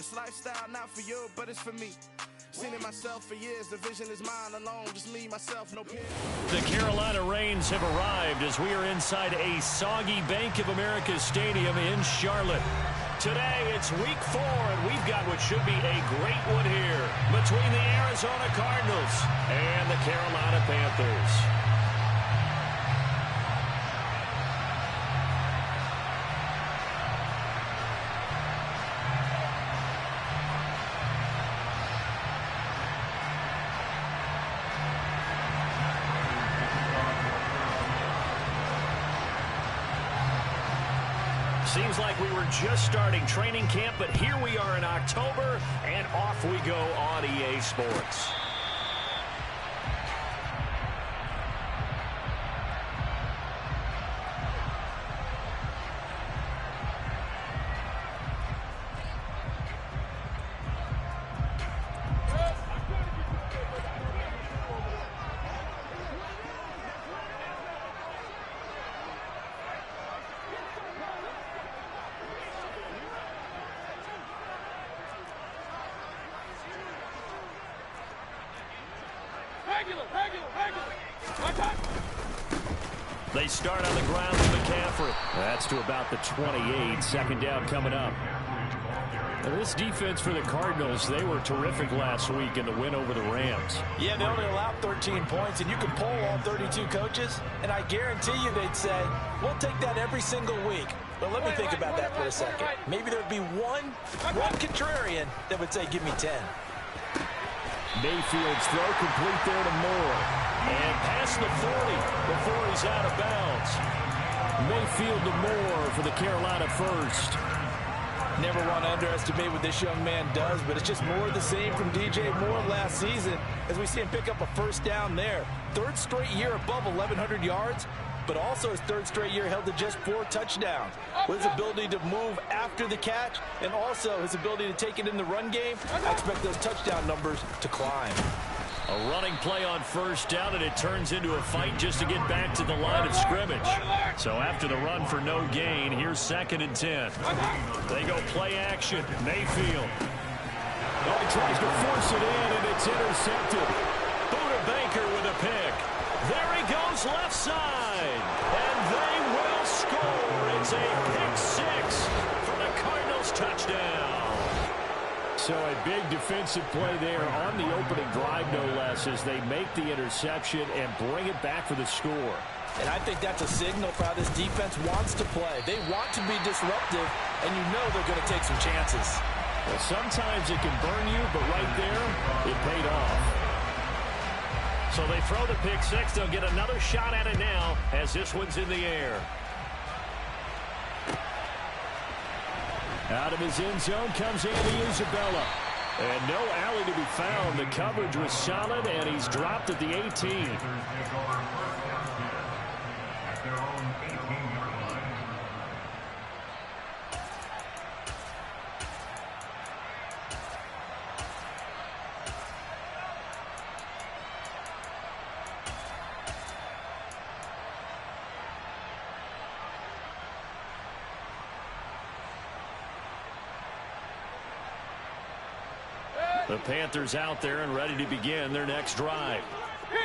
This lifestyle not for you, but it's for me. Seen it myself for years. The vision is mine alone. Just me, myself, no peer. The Carolina Rains have arrived as we are inside a soggy Bank of America Stadium in Charlotte. Today, it's week 4, and we've got what should be a great one here between the Arizona Cardinals and the Carolina Panthers. Seems like we were just starting training camp, but here we are in October, and off we go on EA Sports. They start on the ground with McCaffrey. That's to about the 28. Second down coming up. Now, this defense for the Cardinals, they were terrific last week in the win over the Rams. Yeah, they only allowed 13 points, and you can poll all 32 coaches, and I guarantee you they'd say, we'll take that every single week. But let me think about that for a second. Maybe there'd be one contrarian that would say, give me 10. Mayfield's throw complete there to Moore. And past the 40 before he's out of bounds. Mayfield to Moore for the Carolina first. Never want to underestimate what this young man does, but it's just more of the same from DJ Moore last season as we see him pick up a first down there. Third straight year above 1,100 yards, but also his third straight year held to just 4 touchdowns. With his ability to move after the catch and also his ability to take it in the run game, I expect those touchdown numbers to climb. A running play on first down, and it turns into a fight just to get back to the line of scrimmage. So after the run for no gain, here's 2nd and 10. They go play action. Mayfield. Oh, he tries to force it in, and it's intercepted. Buda Baker with a pick. There he goes left side. And they will score. It's a pick 6 for the Cardinals touchdown. So a big defensive play there on the opening drive, no less, as they make the interception and bring it back for the score. And I think that's a signal for how this defense wants to play. They want to be disruptive, and you know they're going to take some chances. Well, sometimes it can burn you, but right there, it paid off. So they throw the pick 6. They'll get another shot at it now as this one's in the air. Out of his end zone comes Andy Isabella. And no alley to be found. The coverage was solid, and he's dropped at the 18. The Panthers out there and ready to begin their next drive.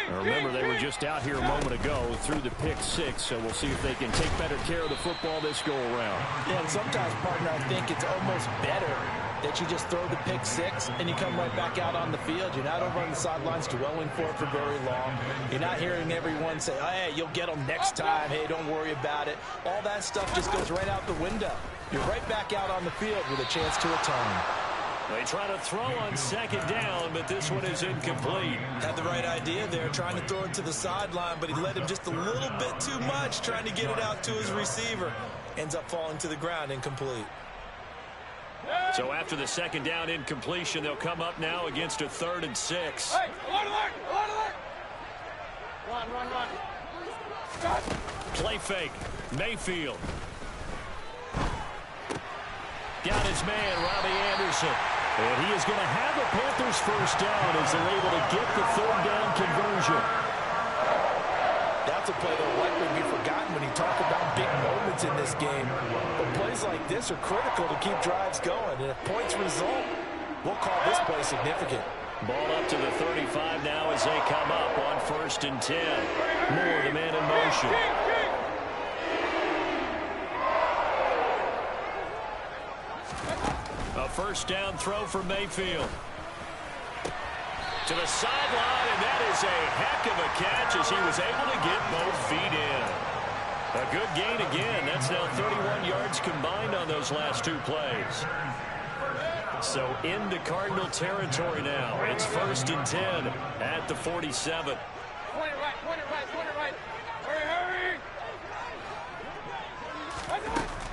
Now remember, they were just out here a moment ago through the pick 6, so we'll see if they can take better care of the football this go-around. Yeah, and sometimes, partner, I think it's almost better that you just throw the pick 6 and you come right back out on the field. You're not over on the sidelines dwelling for it for very long. You're not hearing everyone say, oh, hey, you'll get them next time. Hey, don't worry about it. All that stuff just goes right out the window. You're right back out on the field with a chance to atone. They try to throw on 2nd down, but this one is incomplete. Had the right idea there, trying to throw it to the sideline, but he led him just a little bit too much, trying to get it out to his receiver. Ends up falling to the ground, incomplete. So after the 2nd down incompletion, they'll come up now against a 3rd and 6. Hey, alert! Run. Play fake. Mayfield. Got his man, Robbie Anderson. And he is going to have the Panthers first down as they're able to get the 3rd down conversion. That a play that will likely be forgotten when you talk about big moments in this game. But plays like this are critical to keep drives going. And if points result, we'll call this play significant. Ball up to the 35 now as they come up on 1st and 10. Moore, the man in motion. A first down throw for Mayfield. To the sideline, and that is a heck of a catch as he was able to get both feet in. A good gain again. That's now 31 yards combined on those last 2 plays. So into Cardinal territory now. It's 1st and 10 at the 47. Point it right. Hurry.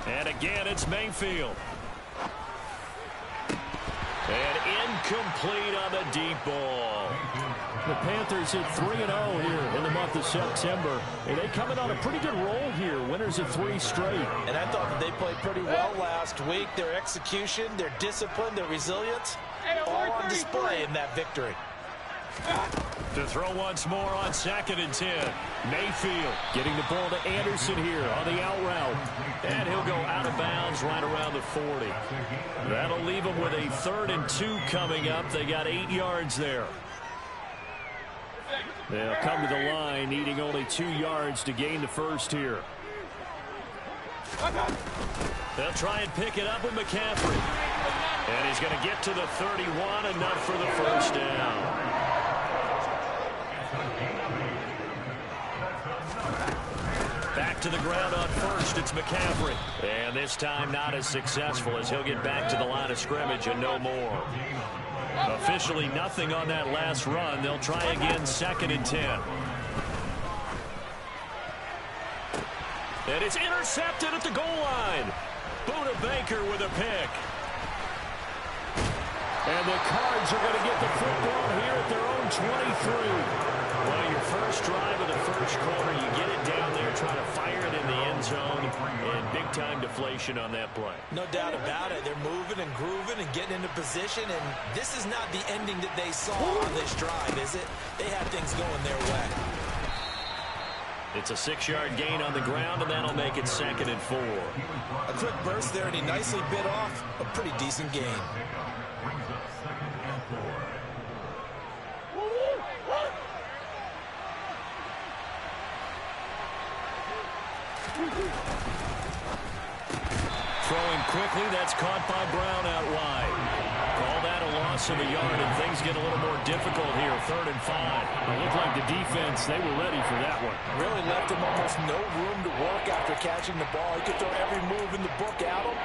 And again, it's Mayfield. And incomplete on the deep ball. The Panthers hit 3-0 here in the month of September. And they come in on a pretty good roll here. Winners of 3 straight. And I thought that they played pretty well last week. Their execution, their discipline, their resilience, all on display in that victory. To throw once more on 2nd and 10. Mayfield getting the ball to Anderson here on the out route. And he'll go out of bounds right around the 40. That'll leave them with a 3rd and 2 coming up. They got 8 yards there. They'll come to the line needing only 2 yards to gain the first here. They'll try and pick it up with McCaffrey. And he's going to get to the 31, enough for the first down. Back to the ground on 1st, it's McCaffrey. And this time not as successful as he'll get back to the line of scrimmage and no more. Officially nothing on that last run. They'll try again 2nd and 10. And it's intercepted at the goal line. Buda Baker with a pick. And the Cards are going to get the football here at their own 23. Well, your first drive of the first quarter, you get it down there, try to fire it in the end zone, and big-time deflation on that play. No doubt about it. They're moving and grooving and getting into position, and this is not the ending that they saw on this drive, is it? They had things going their way. It's a 6-yard gain on the ground, and that'll make it 2nd and 4. A quick burst there, and he nicely bit off a pretty decent gain. Throwing quickly, that's caught by Brown out wide. Call that a loss of a yard, and things get a little more difficult here. 3rd and 5. It looked like the defense, they were ready for that one. Really left him almost no room to work after catching the ball. He could throw every move in the book at him.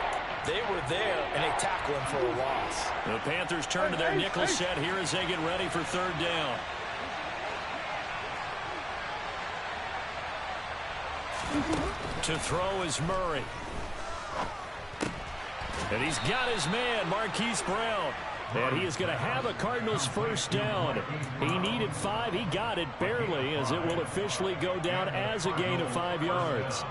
They were there, and they tackle him for a loss. The Panthers turn to their nickel set here as they get ready for 3rd down. To throw is Murray. And he's got his man, Marquise Brown. And he is going to have a Cardinals first down. He needed 5. He got it barely, as it will officially go down as a gain of 5 yards.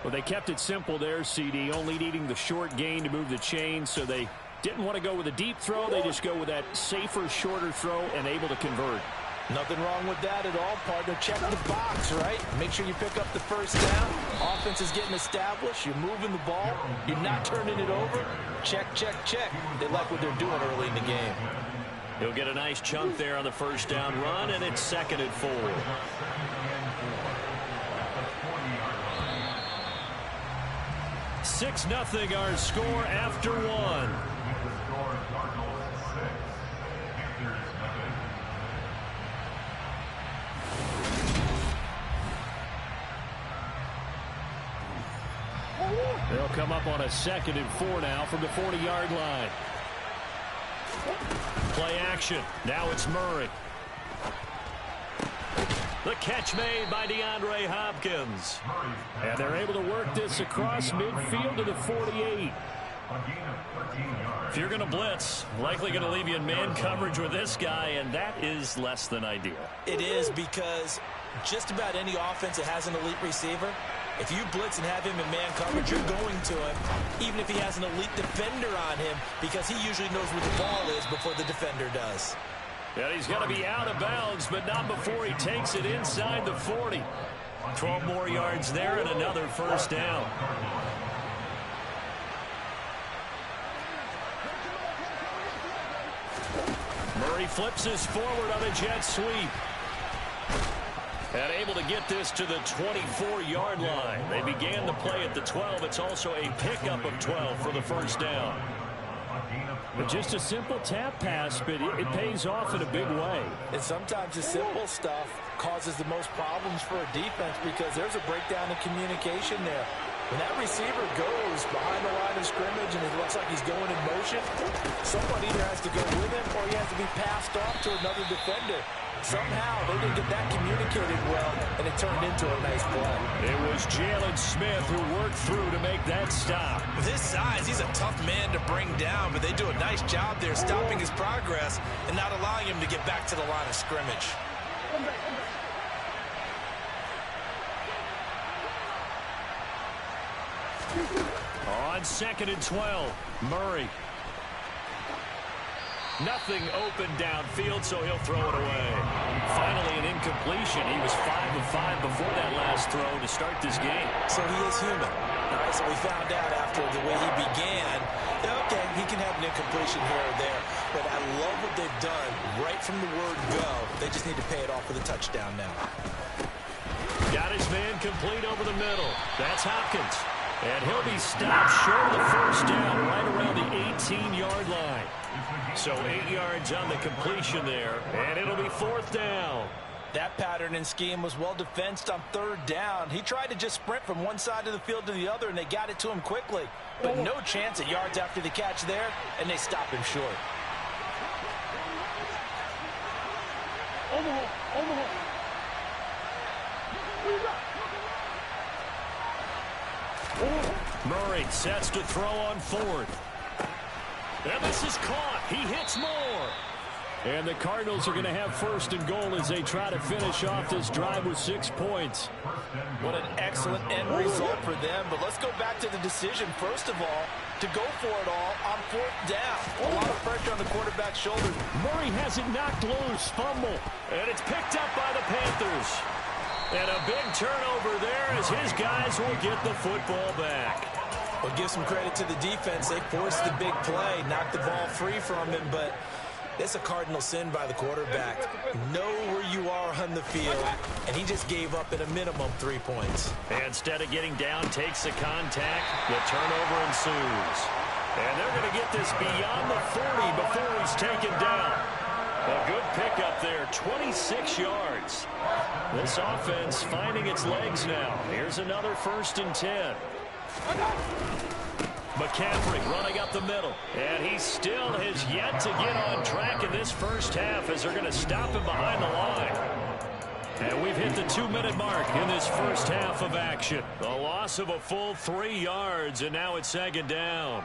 Well, they kept it simple there, CD, only needing the short gain to move the chain, so they didn't want to go with a deep throw. They just go with that safer, shorter throw and able to convert. Nothing wrong with that at all, partner. Check the box, right? Make sure you pick up the first down. Offense is getting established. You're moving the ball. You're not turning it over. Check, check, check. They like what they're doing early in the game. He'll get a nice chunk there on the first down run, and it's 2nd and 4. (6-0) our score after 1. They'll come up on a 2nd and 4 now from the 40-yard line. Play action. Now it's Murray. The catch made by DeAndre Hopkins. And they're able to work this across midfield to the 48. If you're going to blitz, likely going to leave you in man coverage with this guy, and that is less than ideal. It is, because just about any offense that has an elite receiver, if you blitz and have him in man coverage, you're going to him, even if he has an elite defender on him, because he usually knows where the ball is before the defender does. And he's going to be out of bounds, but not before he takes it inside the 40. 12 more yards there and another first down. Murray flips this forward on a jet sweep. And able to get this to the 24-yard line. They began the play at the 12. It's also a pickup of 12 for the first down. But just a simple tap pass, but it pays off in a big way. And sometimes the simple stuff causes the most problems for a defense because there's a breakdown in communication there. When that receiver goes behind the line of scrimmage and it looks like he's going in motion, someone either has to go with him or he has to be passed off to another defender. Somehow they didn't get that communicated well, and it turned into a nice play. It was Jalen Smith who worked through to make that stop. With his size, he's a tough man to bring down, but they do a nice job there stopping his progress and not allowing him to get back to the line of scrimmage. On 2nd and 12, Murray. Nothing open downfield, so he'll throw it away. Finally, an incompletion. He was 5 of 5 before that last throw to start this game. So he is human. All right, so we found out after the way he began, okay, he can have an incompletion here or there, but I love what they've done right from the word go. They just need to pay it off with a touchdown now. Got his man complete over the middle. That's Hopkins. And he'll be stopped short of the first down right around the 18-yard line. So 8 yards on the completion there, and it'll be 4th down. That pattern and scheme was well defensed on 3rd down. He tried to just sprint from one side of the field to the other, and they got it to him quickly. But no chance at yards after the catch there, and they stop him short. Murray sets to throw on 4th. And this is caught. He hits Moore. And the Cardinals are going to have 1st and goal as they try to finish off this drive with 6 points. What an excellent end result for them. But let's go back to the decision, first of all, to go for it all on 4th down. A lot of pressure on the quarterback's shoulders. Murray has it knocked loose. Fumble. And it's picked up by the Panthers. And a big turnover there as his guys will get the football back. Well, give some credit to the defense. They forced the big play, knocked the ball free from him, but it's a cardinal sin by the quarterback. Know where you are on the field, and he just gave up at a minimum 3 points. And instead of getting down, takes the contact. The turnover ensues. And they're going to get this beyond the 40 before he's taken down. A good pickup there, 26 yards. This offense finding its legs now. Here's another 1st and 10. McCaffrey running up the middle. And he still has yet to get on track in this first half as they're going to stop him behind the line. And we've hit the 2-minute mark in this first half of action. A loss of a full 3 yards, and now it's 2nd down.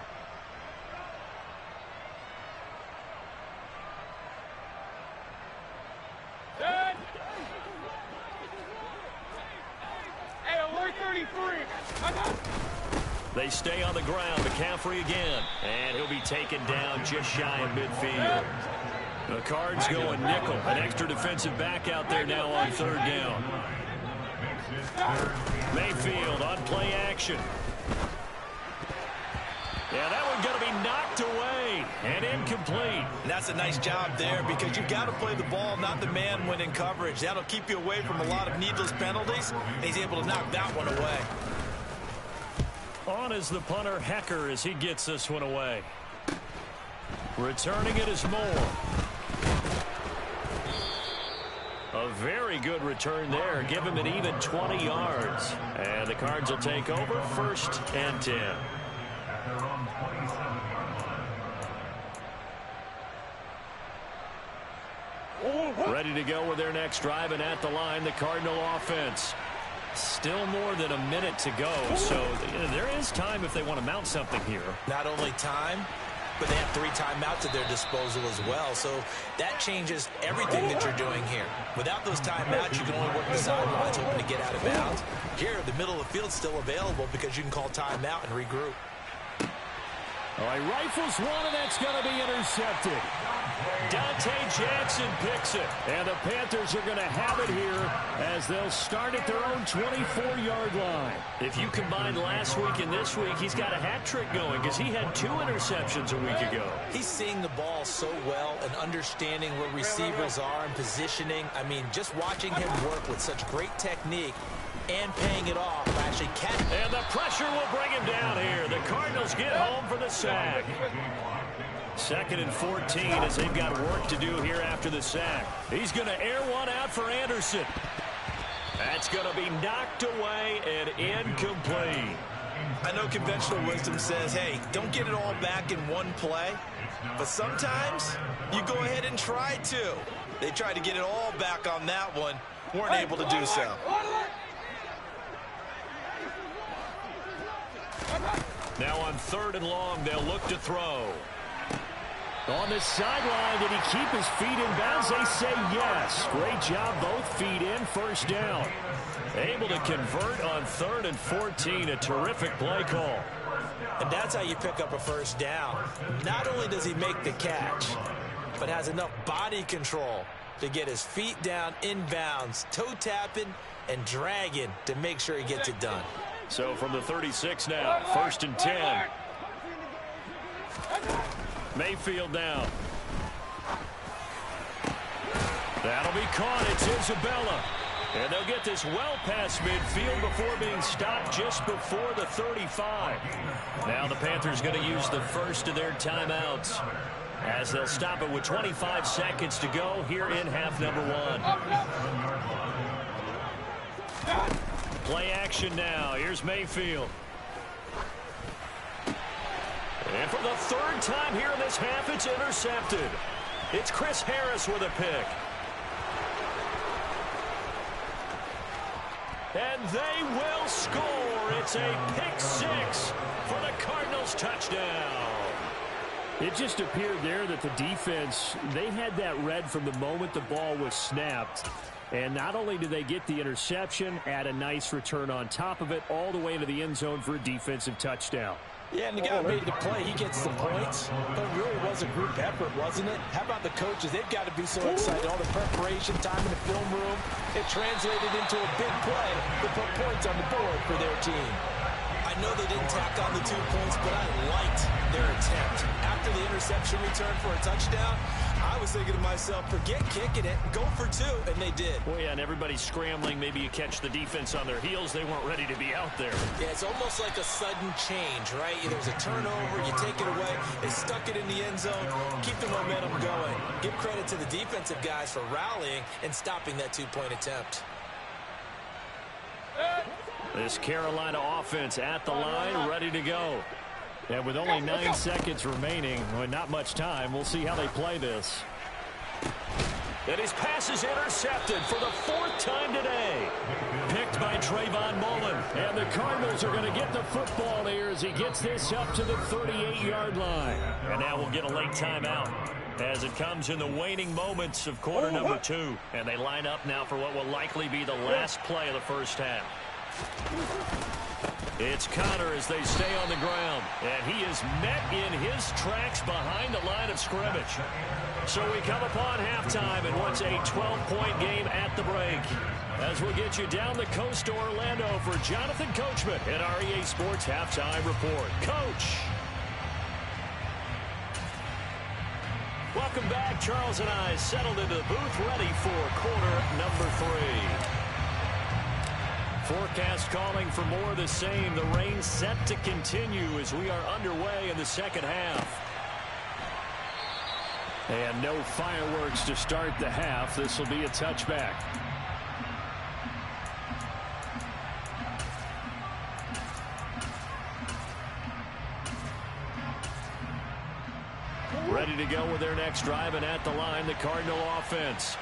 They stay on the ground. McCaffrey again. And he'll be taken down just shy of midfield. The Cards going nickel. An extra defensive back out there now on 3rd down. Mayfield on play action. Yeah, that one's going to be knocked away and incomplete. And that's a nice job there because you've got to play the ball, not the man when in coverage. That'll keep you away from a lot of needless penalties. And he's able to knock that one away. On is the punter, Hecker, as he gets this one away. Returning it is Moore. A very good return there. Give him an even 20 yards. And the Cards will take over 1st and 10. Ready to go with their next drive, and at the line, the Cardinal offense. Still more than a minute to go, so there is time if they want to mount something here. Not only time, but they have 3 timeouts at their disposal as well, so that changes everything that you're doing here. Without those timeouts, you can only work the sidelines hoping to get out of bounds. Here, the middle of the field's still available because you can call timeout and regroup. Oh, he rifles one, and that's going to be intercepted. Dante Jackson picks it. And the Panthers are going to have it here as they'll start at their own 24-yard line. If you combine last week and this week, he's got a hat trick going because he had 2 interceptions a week ago. He's seeing the ball so well and understanding where receivers are and positioning. I mean, just watching him work with such great technique and paying it off. Actually catching. And the pressure will bring him down here. The Cardinals get home for the sack. 2nd and 14 as they've got work to do here after the sack. He's going to air one out for Anderson. That's going to be knocked away and incomplete. I know conventional wisdom says, hey, don't get it all back in one play. But sometimes you go ahead and try to. They tried to get it all back on that one. Weren't able to do so. Now on 3rd and long, they'll look to throw. On the sideline, did he keep his feet in bounds? They say yes. Great job, both feet in, 1st down. Able to convert on 3rd and 14, a terrific play call. And that's how you pick up a 1st down. Not only does he make the catch, but has enough body control to get his feet down in bounds, toe tapping and dragging to make sure he gets it done. So from the 36 now, 1st and 10. Mayfield now. That'll be caught. It's Isabella. And they'll get this well past midfield before being stopped just before the 35. Now the Panthers going to use the first of their timeouts as they'll stop it with 25 seconds to go here in half number 1. Play action now. Here's Mayfield. And for the 3rd time here in this half, it's intercepted. It's Chris Harris with a pick. And they will score. It's a pick 6 for the Cardinals touchdown. It just appeared there that the defense, they had that read from the moment the ball was snapped. And not only did they get the interception, add a nice return on top of it, all the way into the end zone for a defensive touchdown. Yeah, and the guy made the play. He gets the points. But it really was a group effort, wasn't it? How about the coaches? They've got to be so excited. All the preparation, time in the film room. It translated into a big play to put points on the board for their team. I know they didn't tack on the 2 points, but I liked their attempt. After the interception return for a touchdown, I was thinking to myself, forget kicking it, go for 2, and they did. Well, yeah, and everybody's scrambling. Maybe you catch the defense on their heels. They weren't ready to be out there. Yeah, it's almost like a sudden change, right? There's a turnover, you take it away, they stuck it in the end zone, keep the momentum going. Give credit to the defensive guys for rallying and stopping that 2-point attempt. This Carolina offense at the line, ready to go. And with only 9 seconds remaining, well, not much time, we'll see how they play this. And his pass is intercepted for the 4th time today. Picked by Trayvon Mullen. And the Cardinals are going to get the football here as he gets this up to the 38-yard line. And now we'll get a late timeout as it comes in the waning moments of quarter number 2. And they line up now for what will likely be the last play of the first half. It's Connor as they stay on the ground. And he is met in his tracks behind the line of scrimmage. So we come upon halftime in what's a 12-point game at the break. As we'll get you down the coast to Orlando for Jonathan Coachman at our EA Sports Halftime Report. Coach. Welcome back. Charles and I settled into the booth ready for quarter number 3. Forecast calling for more of the same. The rain set to continue as we are underway in the second half. And no fireworks to start the half. This will be a touchback. Ready to go with their next drive, and at the line, the Cardinal offense.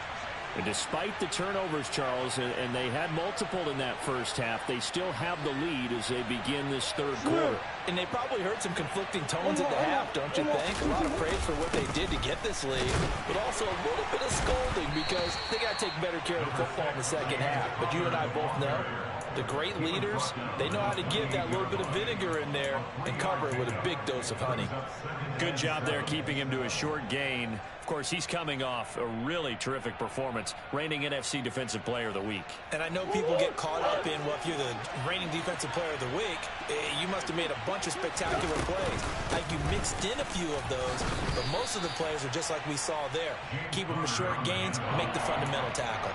And despite the turnovers, Charles, and they had multiple in that first half, they still have the lead as they begin this third quarter. And they probably heard some conflicting tones at the half, don't you think? A lot of praise for what they did to get this lead, but also a little bit of scolding because they got to take better care of the football in the second half. But you and I both know the great leaders, they know how to give that little bit of vinegar in there and cover it with a big dose of honey. Good job there keeping him to a short gain. Of course, he's coming off a really terrific performance, reigning NFC Defensive Player of the Week. And I know people get caught up in, well, if you're the reigning Defensive Player of the Week, you must have made a bunch of spectacular plays. Like you mixed in a few of those, but most of the plays are just like we saw there. Keep them to short gains, make the fundamental tackle.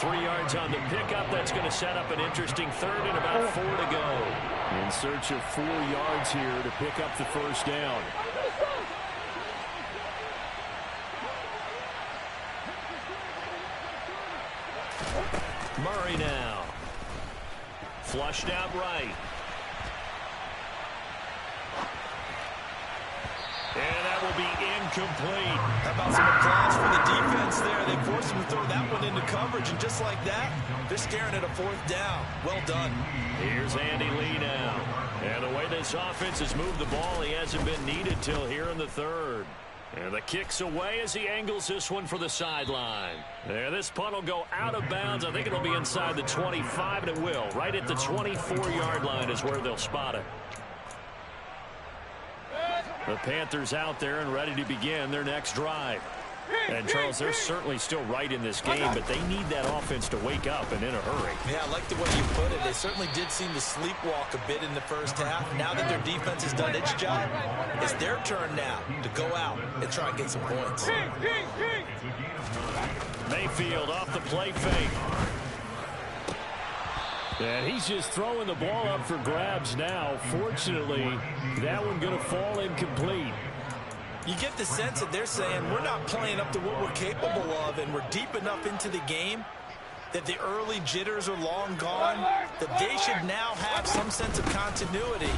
3 yards on the pickup. That's going to set up an interesting third and about 4 to go. In search of 4 yards here to pick up the first down. Murray now. Flushed out right. And that will be incomplete. How about some applause for the defense there? They forced him to throw that one into coverage, and just like that, they're staring at a 4th down. Well done. Here's Andy Lee now. And the way this offense has moved the ball, he hasn't been needed till here in the 3rd. And the kick's away as he angles this one for the sideline. There, this punt will go out of bounds. I think it'll be inside the 25, and it will. Right at the 24-yard line is where they'll spot it. The Panthers out there and ready to begin their next drive. And, Charles, they're certainly still right in this game, but they need that offense to wake up and in a hurry. Yeah, I like the way you put it. They certainly did seem to sleepwalk a bit in the first half. Now that their defense has done its job, it's their turn now to go out and try and get some points. Mayfield off the play fake. And he's just throwing the ball up for grabs now. Fortunately, that one going to fall incomplete. You get the sense that they're saying we're not playing up to what we're capable of, and we're deep enough into the game that the early jitters are long gone, that they should now have some sense of continuity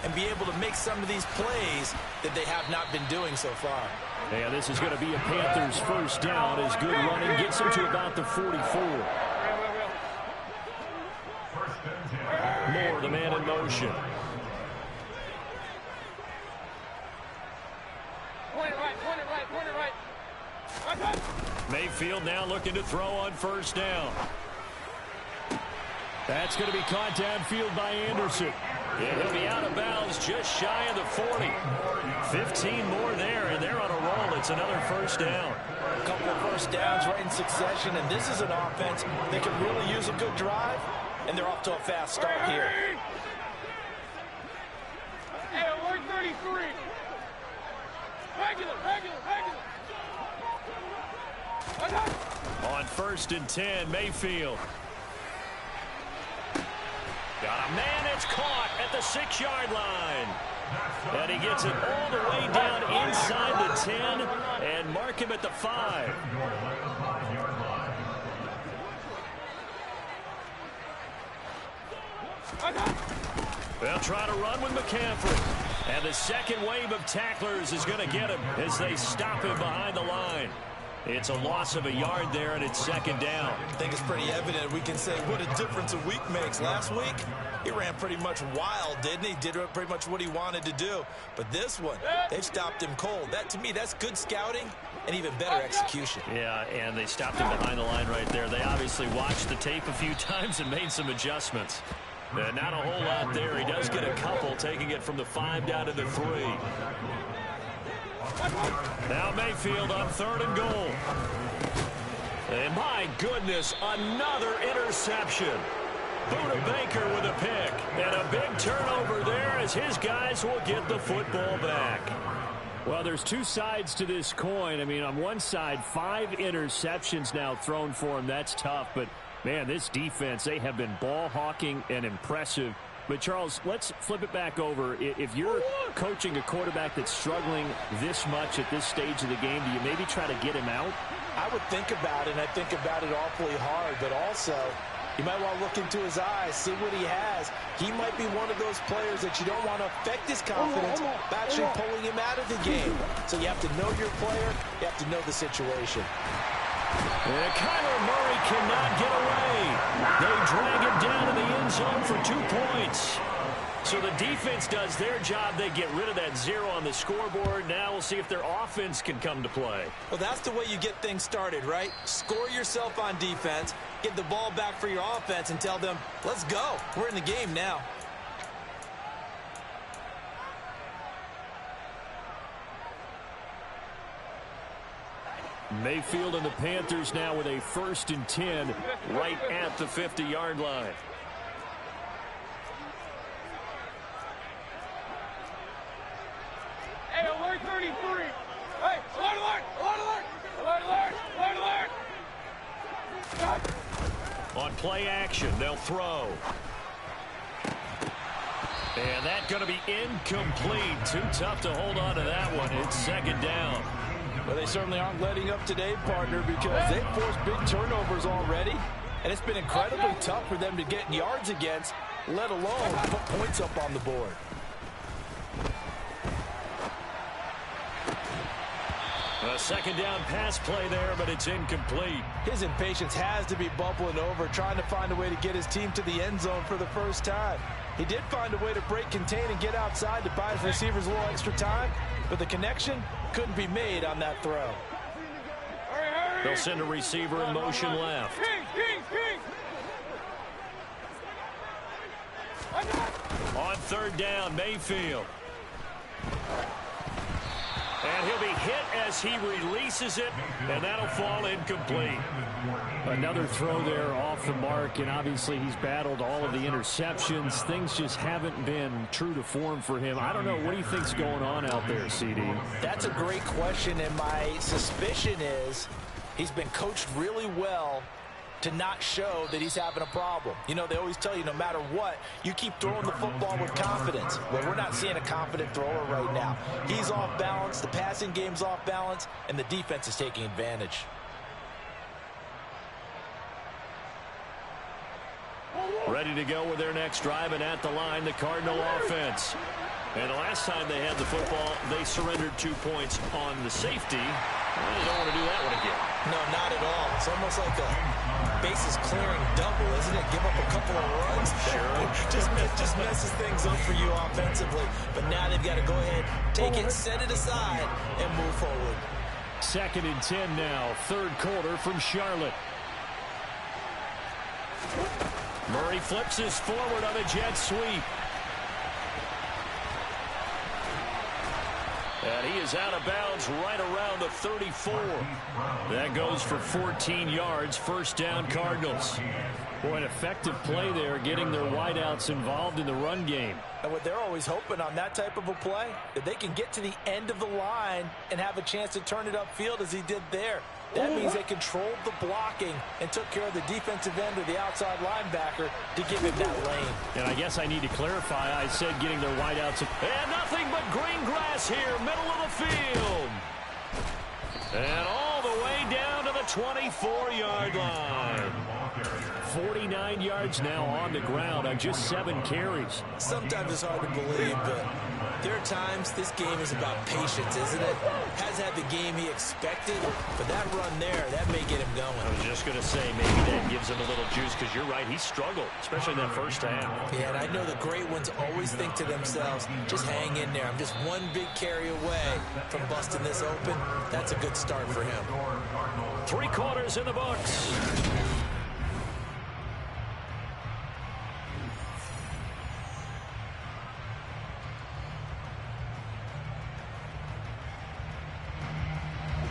and be able to make some of these plays that they have not been doing so far. Yeah, this is going to be a Panthers first down as good running gets them to about the 44. Moore, the man in motion. Mayfield now looking to throw on first down. That's going to be caught downfield by Anderson. Yeah, he'll be out of bounds just shy of the 40. 15 more there, and they're on a roll. It's another first down. A couple of first downs right in succession, and this is an offense that can really use a good drive, and they're off to a fast start here. Hey, alert 33. Regular. On 1st and 10, Mayfield. Got a man that's caught at the 6-yard line. And he gets it all the way down inside the 10 and mark him at the 5. They'll try to run with McCaffrey. And the second wave of tacklers is going to get him as they stop him behind the line. It's a loss of a yard there, and it's 2nd down. I think it's pretty evident. We can say what a difference a week makes. Last week, he ran pretty much wild, didn't he? Did pretty much what he wanted to do. But this one, they've stopped him cold. That, to me, that's good scouting and even better execution. Yeah, and they stopped him behind the line right there. They obviously watched the tape a few times and made some adjustments. Not a whole lot there. He does get a couple, taking it from the 5 down to the 3. Now Mayfield on 3rd and goal. And my goodness, another interception. Buda Baker with a pick. And a big turnover there as his guys will get the football back. Well, there's two sides to this coin. I mean, on one side, 5 interceptions now thrown for him. That's tough. But, man, this defense, they have been ball hawking and impressive. But, Charles, let's flip it back over. If you're coaching a quarterback that's struggling this much at this stage of the game, do you maybe try to get him out? I would think about it, and I think about it awfully hard. But also, you might want to look into his eyes, see what he has. He might be one of those players that you don't want to affect his confidence by actually pulling him out of the game. So you have to know your player. You have to know the situation. And Kyler Murray cannot get away. They drag him down to the end zone for 2 points. So the defense does their job. They get rid of that 0 on the scoreboard. Now we'll see if their offense can come to play. Well, that's the way you get things started, right? Score yourself on defense, get the ball back for your offense, and tell them, let's go. We're in the game now. Mayfield and the Panthers now with a 1st and 10 right at the 50-yard line. Hey, alert 33. Hey, alert, alert, alert, alert, alert, alert, alert, alert. On play action, they'll throw. And that's going to be incomplete. Too tough to hold on to that one. It's 2nd down. Well, they certainly aren't letting up today, partner, because they've forced big turnovers already. And it's been incredibly tough for them to get yards against, let alone put points up on the board. A 2nd down pass play there, but it's incomplete. His impatience has to be bubbling over, trying to find a way to get his team to the end zone for the first time. He did find a way to break contain and get outside to buy his receivers a little extra time, but the connection couldn't be made on that throw. They'll send a receiver in motion left. On 3rd down, Mayfield. And he'll be hit as he releases it, and that'll fall incomplete. Another throw there off the mark, and obviously he's battled all of the interceptions. Things just haven't been true to form for him. I don't know. What do you think's going on out there, CD? That's a great question, and my suspicion is he's been coached really well to not show that he's having a problem. You know, they always tell you no matter what, you keep throwing the football with confidence. Well, we're not seeing a confident thrower right now. He's off balance, the passing game's off balance, and the defense is taking advantage. Ready to go with their next drive, and at the line, the Cardinal offense. And the last time they had the football, they surrendered 2 points on the safety. Well, they don't want to do that one again. No, not at all. It's almost like a bases clearing double, isn't it? Give up a couple of runs. Sure. just messes things up for you offensively. But now they've got to go ahead, take it, set it aside, and move forward. 2nd and 10 now. 3rd quarter from Charlotte. Murray flips his forward on a jet sweep. And he is out of bounds right around the 34. That goes for 14 yards. 1st down, Cardinals. Boy, an effective play there, getting their wideouts involved in the run game. And what they're always hoping on that type of a play, that they can get to the end of the line and have a chance to turn it upfield as he did there. That means they controlled the blocking and took care of the defensive end or the outside linebacker to give him that lane. And I guess I need to clarify, I said getting their wideouts. And nothing but green grass here, middle of the field. And all the way down to the 24-yard line. 49 yards now on the ground on just 7 carries. Sometimes it's hard to believe, but there are times this game is about patience, isn't it? Has had the game he expected, but that run there, that may get him going. I was just going to say, maybe that gives him a little juice, because you're right, he struggled, especially in that first half. Yeah, and I know the great ones always think to themselves, just hang in there. I'm just one big carry away from busting this open. That's a good start for him. 3 quarters in the books.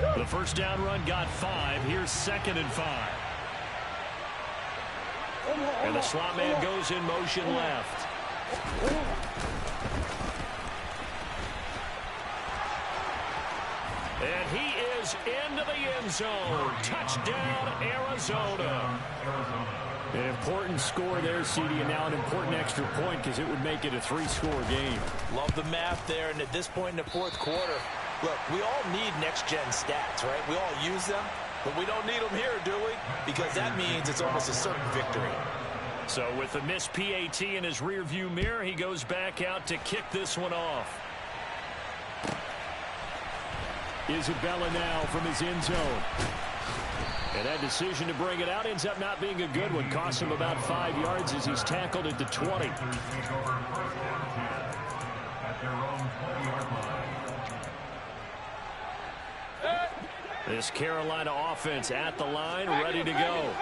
The 1st down run got 5. Here's 2nd and 5. And the slot man goes in motion left. And he is into the end zone. Touchdown, Arizona. An important score there, CD, and now an important extra point because it would make it a 3-score game. Love the math there, and at this point in the 4th quarter, look, we all need next-gen stats, right? We all use them, but we don't need them here, do we? Because that means it's almost a certain victory. So with the missed PAT in his rearview mirror, he goes back out to kick this one off. Isabella now from his end zone. And that decision to bring it out ends up not being a good one. Costs him about 5 yards as he's tackled at the 20. This Carolina offense at the line, ready to go.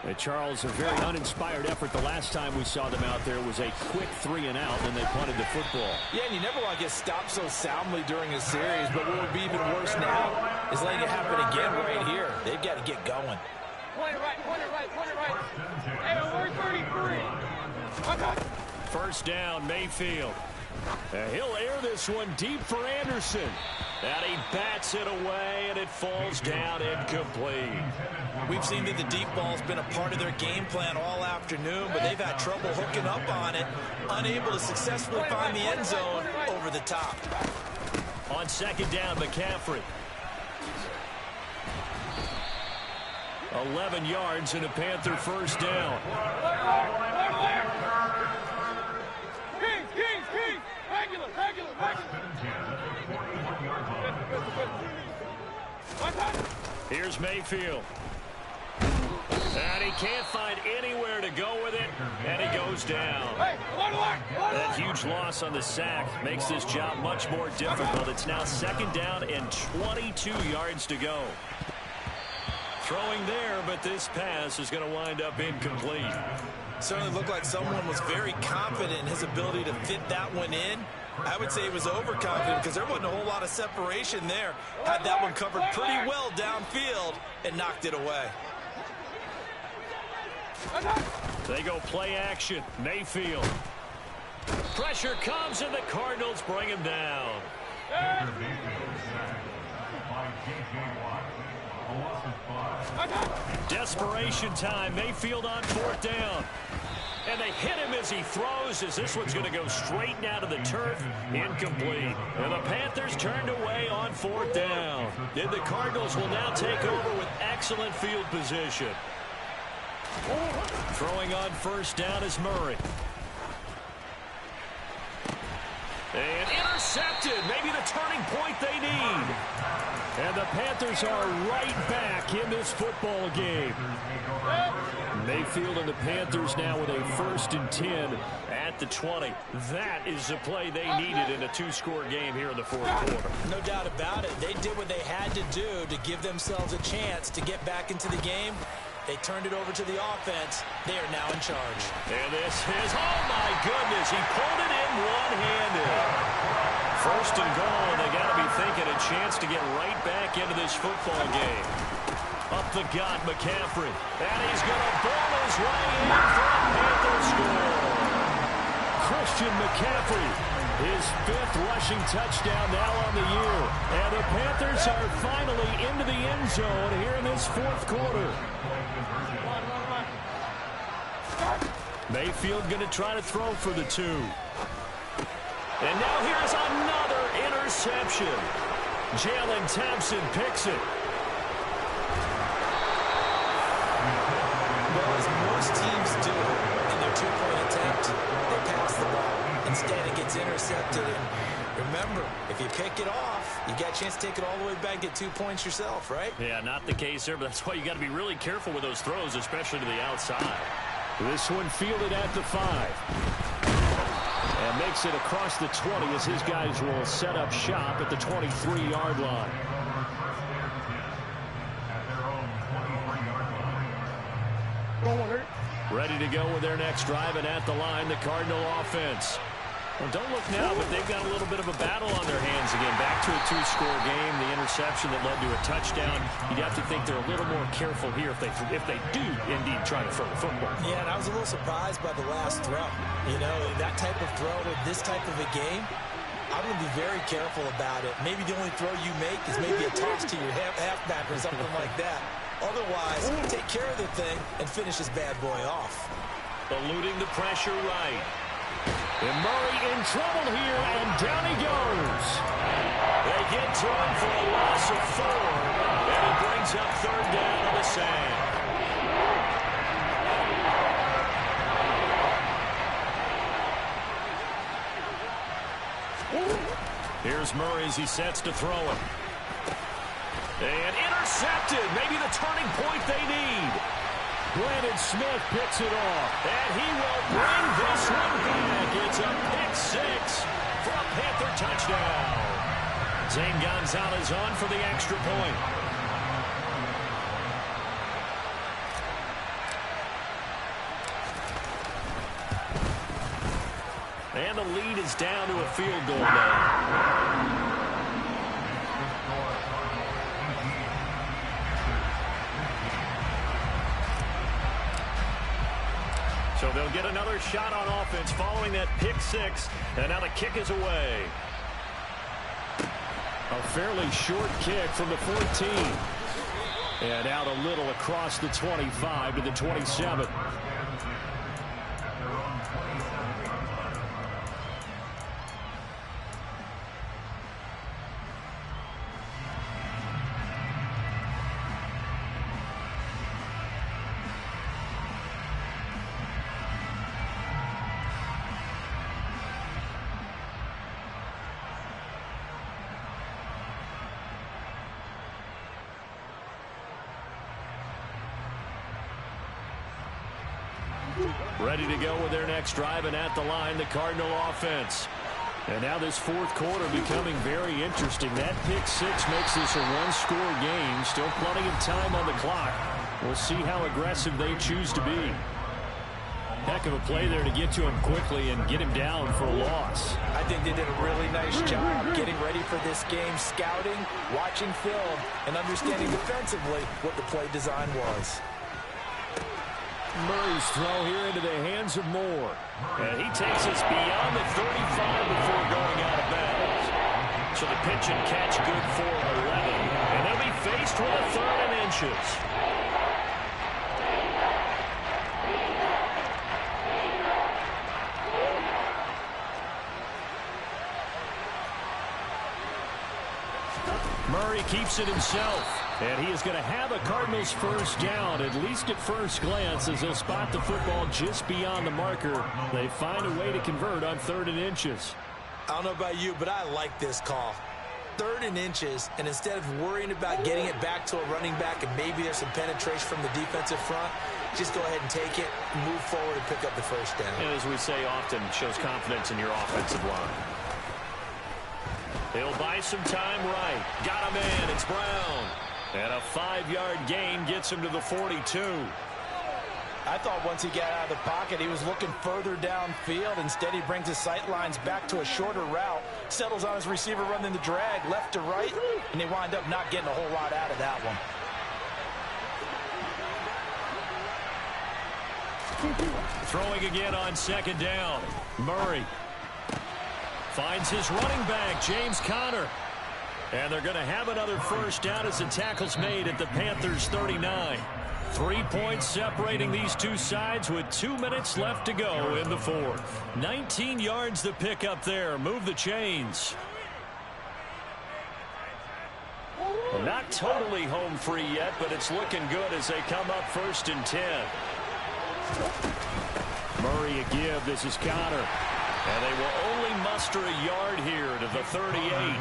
And Charles, a very uninspired effort. The last time we saw them out there was a quick 3-and-out, and they punted the football. Yeah, and you never want to get stopped so soundly during a series, but what would be even worse now is letting it happen again right here. They've got to get going. Point it right, point it right, point it right. Hey, we're 33. First down, Mayfield. He'll air this one deep for Anderson. And he bats it away, and it falls down incomplete. We've seen that the deep ball's been a part of their game plan all afternoon, but they've had trouble hooking up on it, unable to successfully find the end zone over the top. On second down, McCaffrey. 11 yards and a Panther first down. Kings. Regular. Here's Mayfield. And he can't find anywhere to go with it, and he goes down. That huge loss on the sack makes this job much more difficult. It's now second down and 22 yards to go. Throwing there, but this pass is going to wind up incomplete. Certainly looked like someone was very confident in his ability to fit that one in. I would say he was overconfident because there wasn't a whole lot of separation there. Had that one covered pretty well downfield and knocked it away. They go play action. Mayfield. Pressure comes, and the Cardinals bring him down. Desperation time. Mayfield on fourth down. And they hit him as he throws, as this one's going to go straight down to the turf. Incomplete. And the Panthers turned away on fourth down. And the Cardinals will now take over with excellent field position. Throwing on first down is Murray. And intercepted. Maybe the turning point they need. And the Panthers are right back in this football game. Mayfield and the Panthers now with a 1st and 10 at the 20. That is the play they needed in a 2-score game here in the fourth quarter. No doubt about it. They did what they had to do to give themselves a chance to get back into the game. They turned it over to the offense. They are now in charge. And this is, oh my goodness, he pulled it in one-handed. First and goal, and they got to be thinking a chance to get right back into this football game. Up the gut, McCaffrey. And he's going to ball his way in for a Panther score. Christian McCaffrey, his 5th rushing touchdown now on the year. And the Panthers are finally into the end zone here in this fourth quarter. Mayfield going to try to throw for the 2. And now here's another interception. Jalen Thompson picks it. Well, as most teams do in their 2-point attempt, they pass the ball. Instead, it gets intercepted. And remember, if you pick it off, you got a chance to take it all the way back and get 2 points yourself, right? Yeah, not the case there, but that's why you got to be really careful with those throws, especially to the outside. This one fielded at the 5. And makes it across the 20 as his guys will set up shop at the 23-yard line. Ready to go with their next drive, and at the line, the Cardinal offense. Well, don't look now, but they've got a little bit of a battle on their hands again. Back to a 2-score game, the interception that led to a touchdown. You'd have to think they're a little more careful here if they do indeed try to throw the football. Yeah, and I was a little surprised by the last throw. You know, that type of throw in this type of a game, I'm going to be very careful about it. Maybe the only throw you make is maybe a toss to your halfback or something like that. Otherwise, take care of the thing and finish this bad boy off. Eluding the pressure right. And Murray in trouble here, and down he goes. They get to him for a loss of 4, and he brings up third down on the sand. Here's Murray as he sets to throw it. And intercepted, maybe the turning point they need. Brandon Smith picks it off, and he will bring this one back. It's a pick 6 from Panther touchdown. Zane Gonzalez on for the extra point. And the lead is down to a field goal now. So they'll get another shot on offense following that pick six. And now the kick is away. A fairly short kick from the 14. And out a little across the 25 to the 27. Ready to go with their next drive, and at the line, the Cardinal offense. And now this fourth quarter becoming very interesting. That pick six makes this a one-score game. Still plenty of time on the clock. We'll see how aggressive they choose to be. Heck of a play there to get to him quickly and get him down for a loss. I think they did a really nice job getting ready for this game, scouting, watching film, and understanding defensively what the play design was. Murray's throw here into the hands of Moore. And he takes us beyond the 35 before going out of bounds. So the pitch and catch good for 11. And they'll be faced with a 3rd and inches. Murray keeps it himself. And he is going to have a Cardinals first down, at least at first glance, as they'll spot the football just beyond the marker. They find a way to convert on 3rd and inches. I don't know about you, but I like this call. 3rd and inches, and instead of worrying about getting it back to a running back and maybe there's some penetration from the defensive front, just go ahead and take it, move forward, and pick up the first down. And as we say often, shows confidence in your offensive line. He'll buy some time right. Got a man. It's Brown. And a 5-yard gain gets him to the 42. I thought once he got out of the pocket, he was looking further downfield. Instead, he brings his sight lines back to a shorter route, settles on his receiver running the drag left to right, and they wind up not getting a whole lot out of that one. Throwing again on 2nd down. Murray finds his running back, James Conner. And they're going to have another first down as the tackle's made at the Panthers' 39. 3 points separating these two sides with 2 minutes left to go in the fourth. 19 yards to pick up there. Move the chains. Not totally home free yet, but it's looking good as they come up 1st and 10. Murray a give. This is Conner. And they will only muster a yard here to the 38.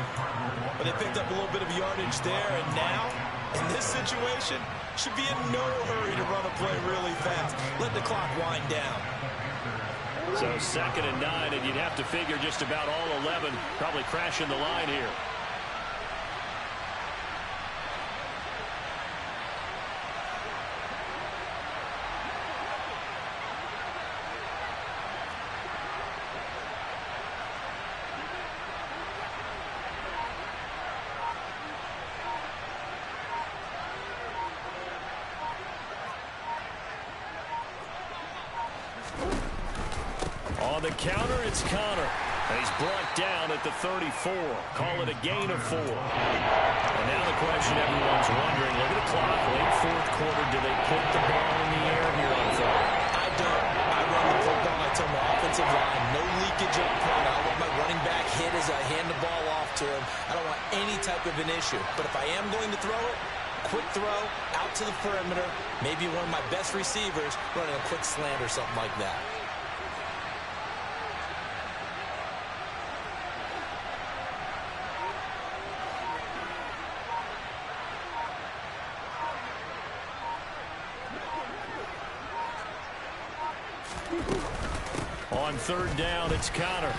But they picked up a little bit of yardage there, and now, in this situation, should be in no hurry to run a play really fast. Let the clock wind down. So 2nd and 9, and you'd have to figure just about all 11 probably crashing the line here. On the counter, it's Conner. He's brought down at the 34. Call it a gain of 4. And now the question everyone's wondering, look at the clock, late fourth quarter, do they put the ball in the air here on 3rd? I don't. I run the football. I tell my offensive line, no leakage up front. I don't want my running back hit as I hand the ball off to him. I don't want any type of an issue. But if I am going to throw it, quick throw, out to the perimeter, maybe one of my best receivers running a quick slant or something like that. On 3rd down, it's Conner.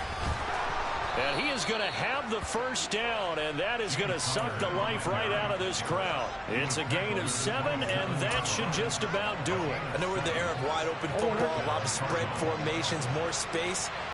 And he is going to have the first down, and that is going to suck the life right out of this crowd. It's a gain of 7, and that should just about do it. I know we're in the era of wide open football, a lot of spread formations, more space.